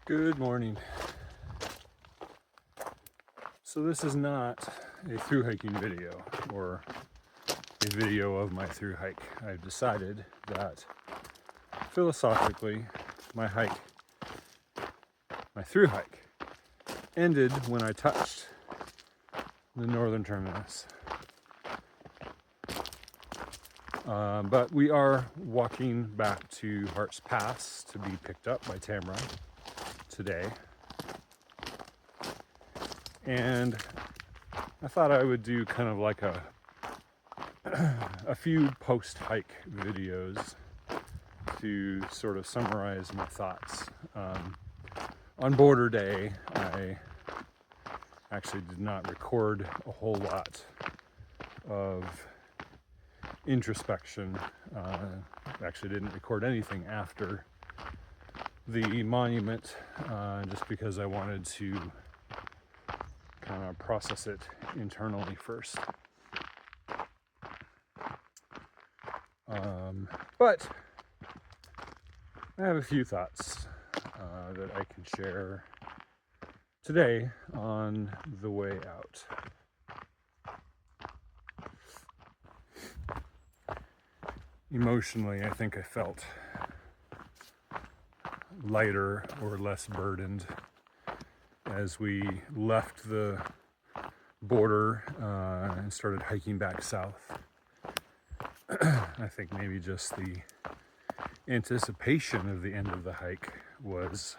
Good morning. So this is not a through hiking video or a video of my through hike. I've decided that philosophically my through hike ended when I touched the northern terminus. But we are walking back to Hart's Pass to be picked up by Tamara today. And I thought I would do kind of like a few post-hike videos to sort of summarize my thoughts. On border day, I actually did not record a whole lot of introspection. Actually didn't record anything after the monument, just because I wanted to kind of process it internally first. But I have a few thoughts that I can share today on the way out. Emotionally, I think I felt lighter or less burdened as we left the border and started hiking back south. I think maybe just the anticipation of the end of the hike was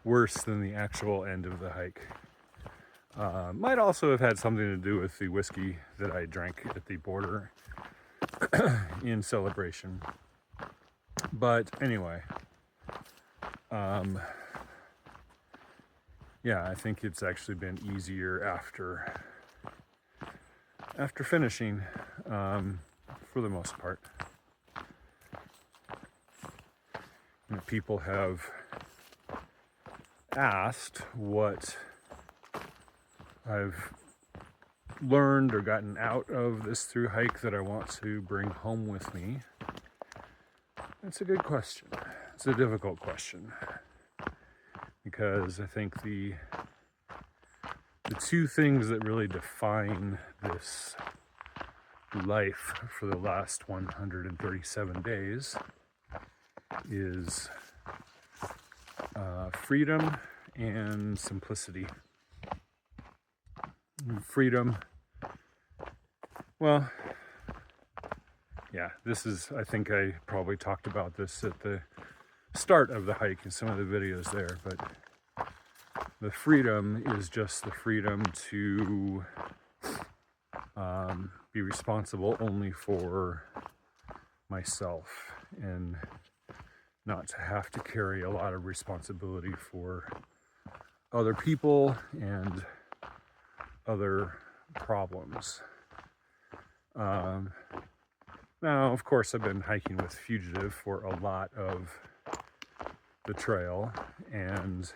worse than the actual end of the hike. Might also have had something to do with the whiskey that I drank at the border in celebration. But anyway, yeah, I think it's actually been easier after finishing, for the most part. You know, people have asked what I've learned or gotten out of this through hike that I want to bring home with me. It's a good question. It's a difficult question, because I think the two things that really define this life for the last 137 days is freedom and simplicity. Freedom, well, yeah, this is, I think I probably talked about this at the start of the hike in some of the videos there, but the freedom is just the freedom to be responsible only for myself and not to have to carry a lot of responsibility for other people and other problems. Now, of course, I've been hiking with Fugitive for a lot of the trail, and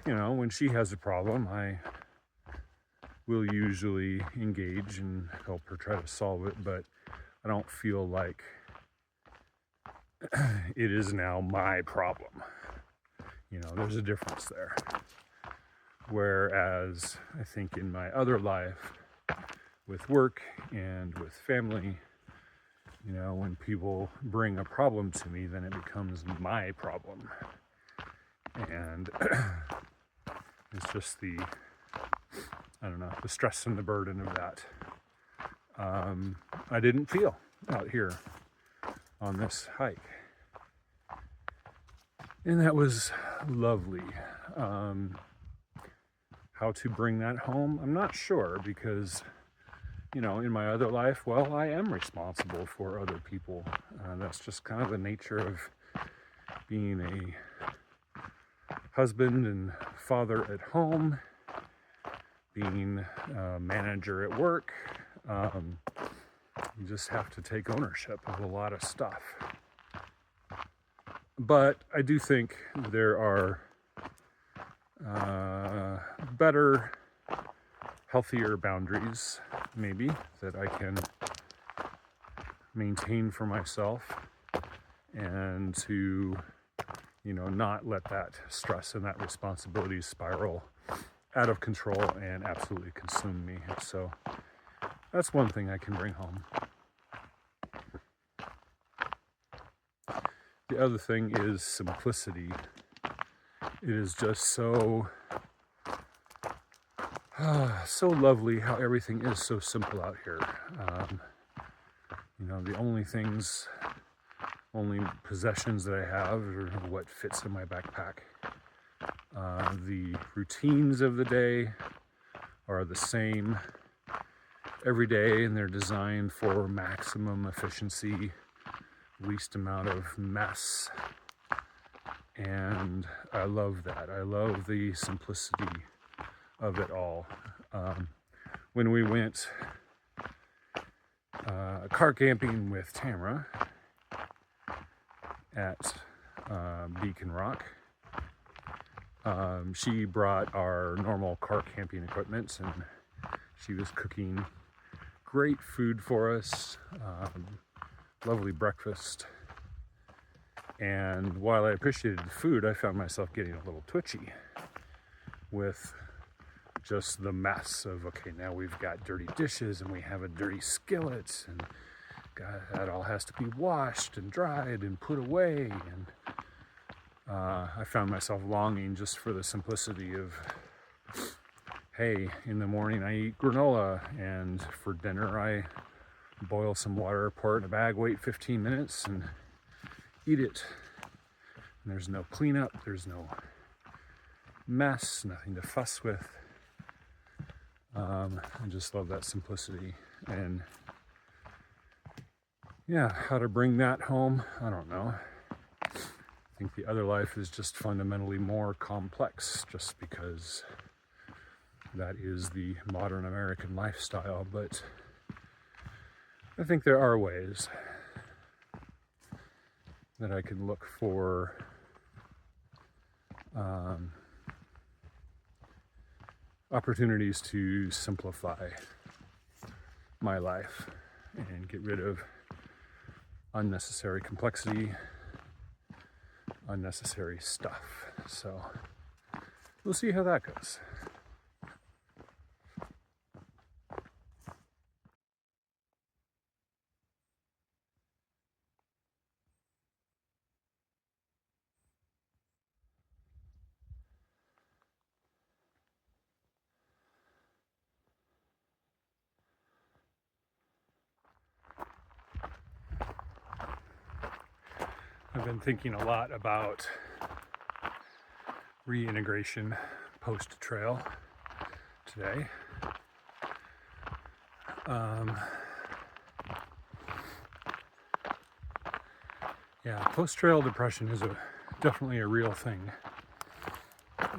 you know, when she has a problem, I will usually engage and help her try to solve it, but I don't feel like it is now my problem. You know, there's a difference there. Whereas I think in my other life, with work and with family, you know, when people bring a problem to me, then it becomes my problem. And it's just the stress and the burden of that. I didn't feel out here on this hike. And that was lovely. How to bring that home, I'm not sure, because, you know, in my other life, well, I am responsible for other people. That's just kind of the nature of being a husband and father at home, being a manager at work. You just have to take ownership of a lot of stuff. But I do think there are better, healthier boundaries, maybe, that I can maintain for myself and to not let that stress and that responsibility spiral out of control and absolutely consume me. So that's one thing I can bring home. The other thing is simplicity. It is just so lovely how everything is so simple out here. The only possessions that I have are what fits in my backpack. The routines of the day are the same every day, and they're designed for maximum efficiency, least amount of mess. And I love that. I love the simplicity of it all. When we went car camping with Tamara at Beacon Rock, she brought our normal car camping equipment, and she was cooking great food for us, lovely breakfast. And while I appreciated the food, I found myself getting a little twitchy with just the mess of, okay, now we've got dirty dishes and we have a dirty skillet, and God, that all has to be washed and dried and put away. And I found myself longing just for the simplicity of, hey, in the morning I eat granola, and for dinner I boil some water, pour it in a bag, wait 15 minutes, and eat it. And there's no cleanup, there's no mess, nothing to fuss with. I just love that simplicity. And yeah, how to bring that home, I don't know. I think the other life is just fundamentally more complex, just because that is the modern American lifestyle. But I think there are ways that I can look for opportunities to simplify my life and get rid of unnecessary complexity, unnecessary stuff. So we'll see how that goes. I've been thinking a lot about reintegration post-trail today. Post-trail depression is definitely a real thing,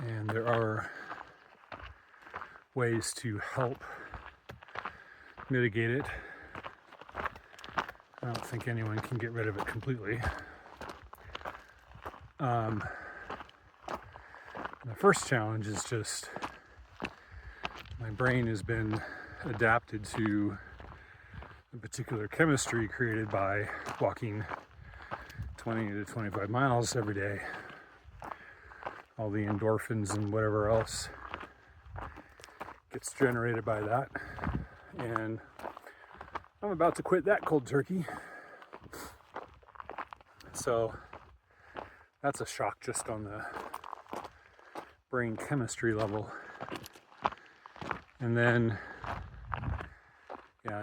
and there are ways to help mitigate it. I don't think anyone can get rid of it completely. The first challenge is just my brain has been adapted to a particular chemistry created by walking 20 to 25 miles every day. All the endorphins and whatever else gets generated by that. And I'm about to quit that cold turkey. So that's a shock just on the brain chemistry level. And then,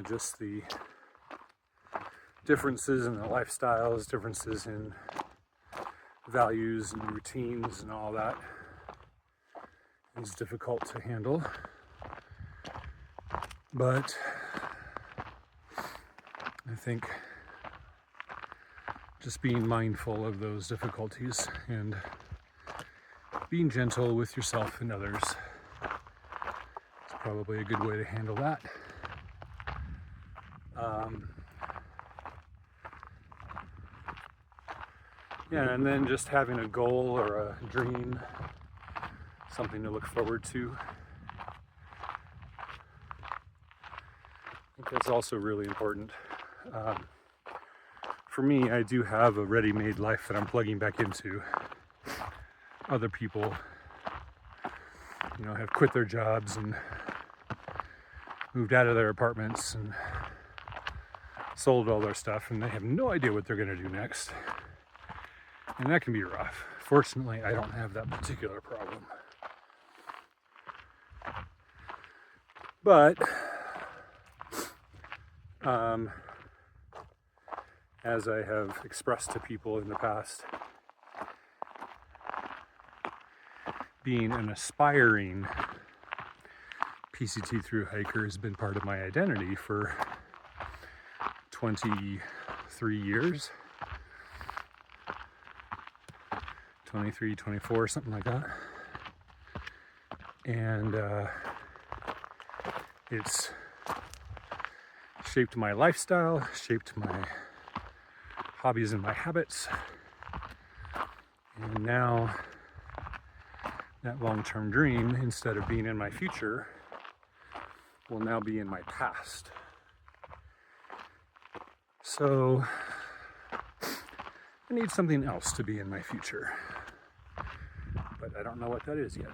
just the differences in the lifestyles, differences in values and routines and all that is difficult to handle. But I think just being mindful of those difficulties and being gentle with yourself and others is probably a good way to handle that. And then just having a goal or a dream, something to look forward to. I think that's also really important. For me, I do have a ready-made life that I'm plugging back into, other people, have quit their jobs and moved out of their apartments and sold all their stuff, and they have no idea what they're going to do next. And that can be rough. Fortunately, I don't have that particular problem. But as I have expressed to people in the past, being an aspiring PCT through hiker has been part of my identity for 23 years. 23, 24, something like that. And it's shaped my lifestyle, shaped my hobbies and my habits. And now that long-term dream, instead of being in my future, will now be in my past. So I need something else to be in my future, but I don't know what that is yet.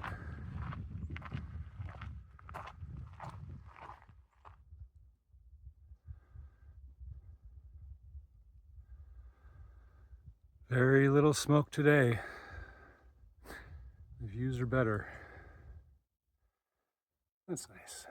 Very little smoke today. The views are better. That's nice.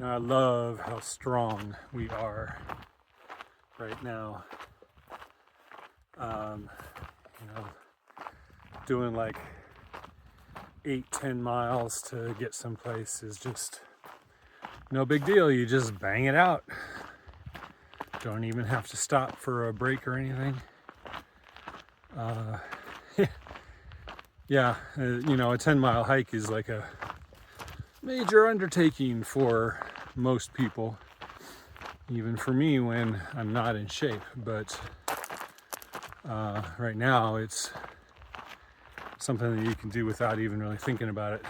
I love how strong we are right now. Doing like 8-10 miles to get someplace is just no big deal. You just bang it out. Don't even have to stop for a break or anything. A 10-mile hike is like a major undertaking for most people, even for me when I'm not in shape. But right now it's something that you can do without even really thinking about it.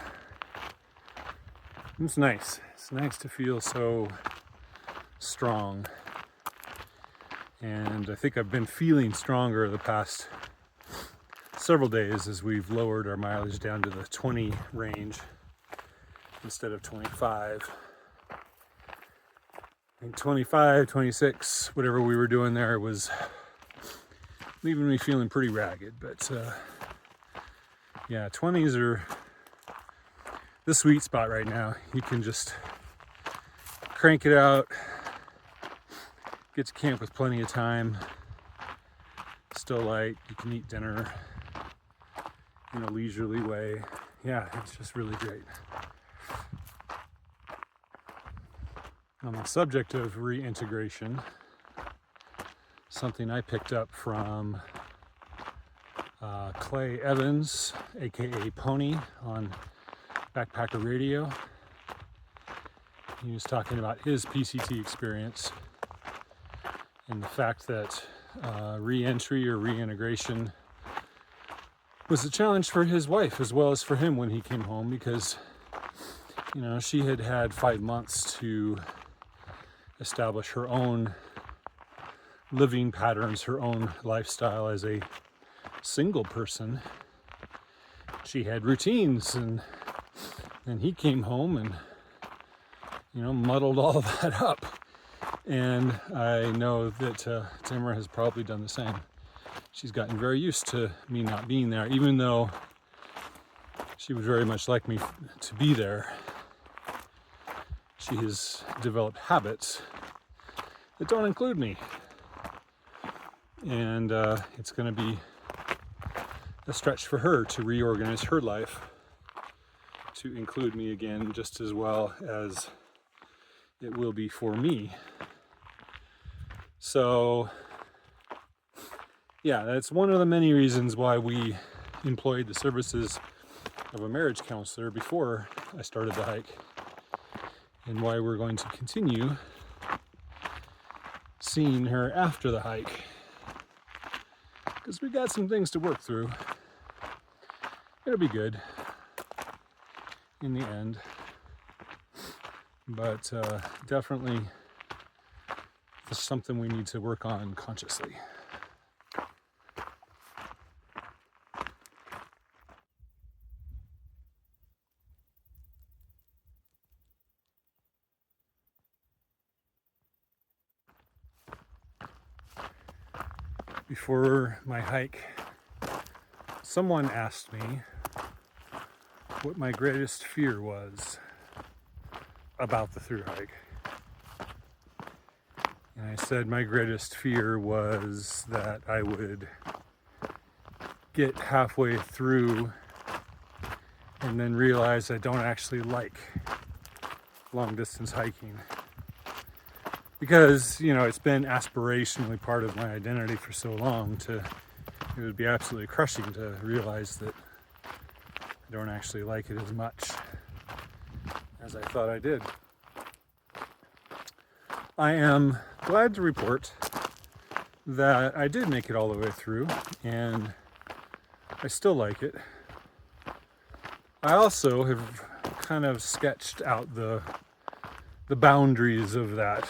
It's nice. It's nice to feel so strong. And I think I've been feeling stronger the past several days as we've lowered our mileage down to the 20 range instead of 25. And 25, 26, whatever we were doing there was leaving me feeling pretty ragged. But 20s are the sweet spot right now. You can just crank it out, get to camp with plenty of time, still light, you can eat dinner in a leisurely way. Yeah, it's just really great. On the subject of reintegration, something I picked up from Clay Evans, aka Pony, on Backpacker Radio. He was talking about his PCT experience and the fact that re-entry or reintegration was a challenge for his wife as well as for him when he came home, because she had had 5 months to establish her own living patterns, her own lifestyle as a single person. She had routines, and he came home and muddled all of that up. And I know that Tamara has probably done the same. She's gotten very used to me not being there, even though she would very much like me to be there. She has developed habits that don't include me. And it's going to be a stretch for her to reorganize her life to include me again, just as well as it will be for me. So yeah, that's one of the many reasons why we employed the services of a marriage counselor before I started the hike, and why we're going to continue seeing her after the hike, because we got some things to work through. It'll be good in the end, but definitely it's something we need to work on consciously. Before my hike, someone asked me what my greatest fear was about the through hike. And I said my greatest fear was that I would get halfway through and then realize I don't actually like long distance hiking. Because, you know, it's been aspirationally part of my identity for so long, it would be absolutely crushing to realize that I don't actually like it as much as I thought I did. I am glad to report that I did make it all the way through, and I still like it. I also have kind of sketched out the boundaries of that,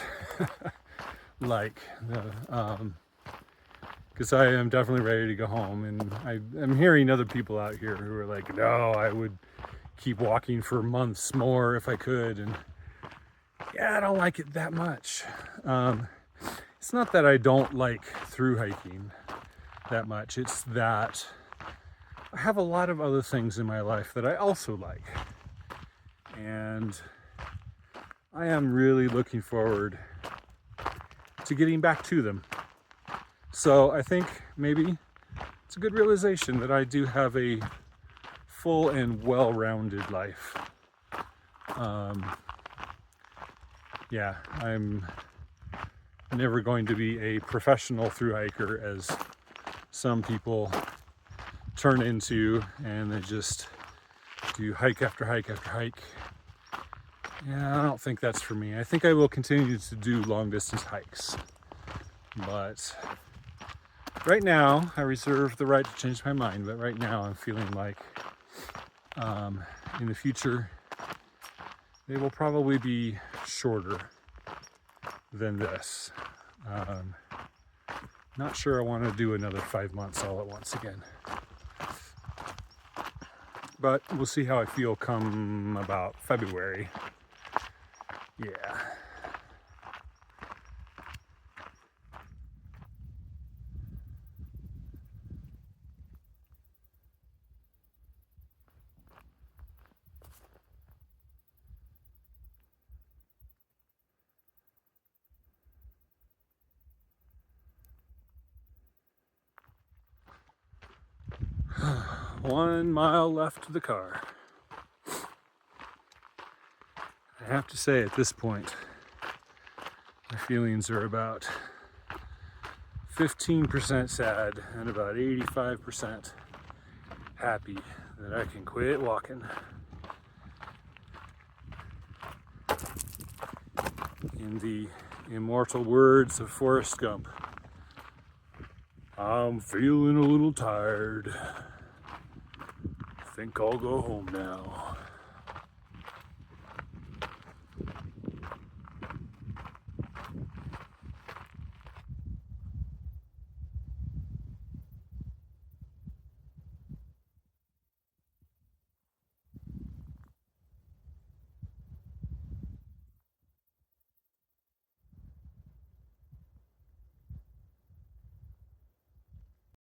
because I am definitely ready to go home, and I'm hearing other people out here who are like, no, I would keep walking for months more if I could, and yeah, I don't like it that much. It's not that I don't like through hiking that much, it's that I have a lot of other things in my life that I also like, and I am really looking forward to getting back to them. So I think maybe it's a good realization that I do have a full and well-rounded life. Yeah, I'm never going to be a professional through hiker, as some people turn into, and they just do hike after hike after hike. Yeah, I don't think that's for me. I think I will continue to do long distance hikes, but right now I reserve the right to change my mind. But right now I'm feeling like in the future they will probably be shorter than this. Not sure I want to do another 5 months all at once again, but we'll see how I feel come about February. Yeah. One mile left of the car. I have to say, at this point, my feelings are about 15% sad and about 85% happy that I can quit walking. In the immortal words of Forrest Gump, I'm feeling a little tired. Think I'll go home now.